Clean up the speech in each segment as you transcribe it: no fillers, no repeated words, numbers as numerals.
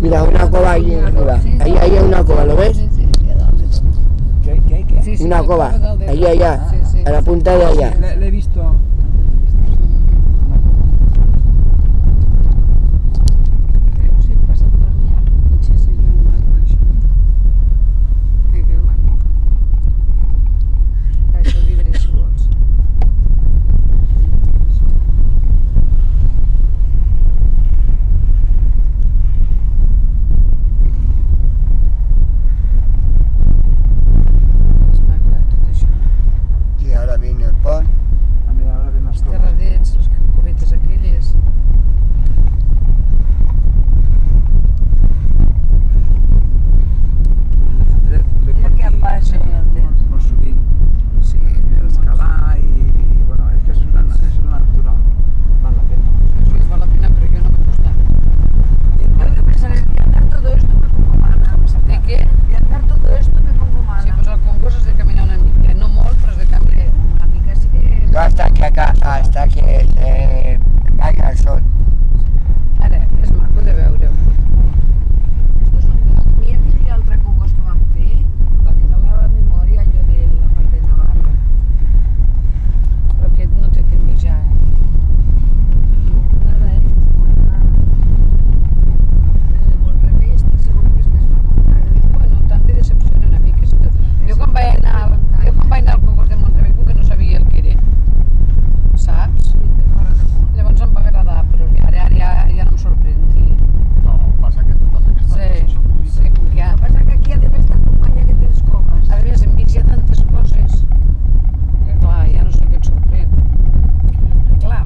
Mira, una cova ahí arriba. Ahí hay una cova, ¿lo ves? ¿Qué? Sí, Una cova. Ahí, allá. Sí, sí. A la punta de allá. Le he visto. Sí, passa per allà. Sí, sí, más baix. Mira, maco. Baix el vidre, si vols. És maco, tot això. Y ahora viene el pont. A mi ara ven els torres. Terradets, les cubetes aquelles. Mira què passa Molt sovint. Sí, Escalar i bueno, és que és una natural. Val la pena. sí, val la pena, però jo no m'he costat. Yo de pensar en andar todo esto me pongo mala. ¿De qué? De andar todo esto me pongo mala. Sí, pues al concurs has de caminar una mica, no molt, però has de caminar una mica, sí que... Yo hasta que vaya al sol. Ara, és maco de veure-ho. Estos són mira aquell altre concurs que vam fer, va quedar a la memòria allò de la part de Navarra. Però aquest no té que mitjà, nada, nada. El de Montrevell estic segur que és més maco. Bueno, també decepciona una mica. Jo quan vaig anar al concurs de Montrevell, que no sabia el que era, saps? Llavors em va agradar, però ara ja no em sorprendria. No, passa que totes aquestes coses són boniques. Sí, com que El que passa que aquí ha d'haver estat companya que tens coves. a més enmig hi ha tantes coses que clar, ja no sé què et sorprèn. Però clar,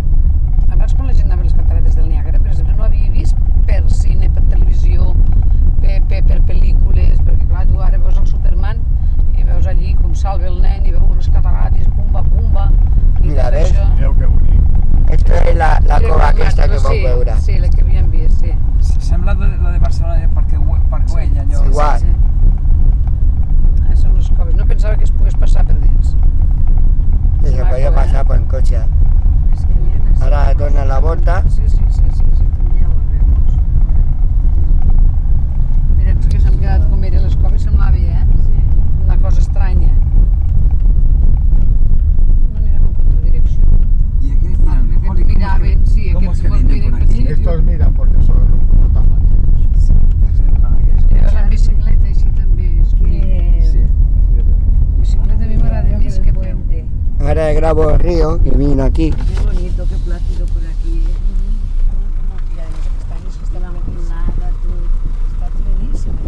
abans quan la gent anava a les catarates del Niàgara, per exemple, no havia vist per cine, per televisió, per pel·lícules, perquè clar, tu ara veus el Superman i veus allí com salva el nen i veus les catarates, pumba, pumba, i Mira, tot ¿ves? això. Mireu que bonic. Esto es la Mira cova que aquesta que maco, vau veure. Sí, la que havíem vist, sí. Sembla la de Barcelona de Parc Güell, allò. Sí, igual. Sí. Ah, són les coves. No pensava que es pogués passar per dins. Que se podía pasar por en coche. Es que vienen así. Ahora dona la vuelta. Sí. Ya volvemos. Mira, que s'han quedat com eren les coves, semblava, una cosa estranya. No anirem en contradirecció. ¿Y aquí decían? Aquests Jolly, miraven, sí, ¿cómo es aquests que igual vienen miren por aquí? petit. Estos miran porque son tan fantásticos. Llavors en bicicleta així també és bonic. Sí. En bicicleta a mi m'agrada més que peu. Puente. Ahora grabo el río que vino aquí. Qué bonito, qué plácido por aquí. I a més aquest any és que està La la maquinada, todo. Està pleníssima.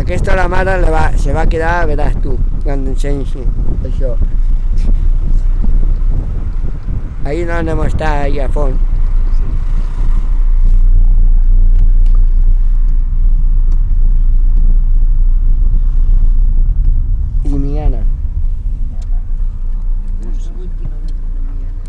Aquesta la mare se va a quedar, verás tú, cuando enseñes això. Ahí no anem a estar ahí a fons.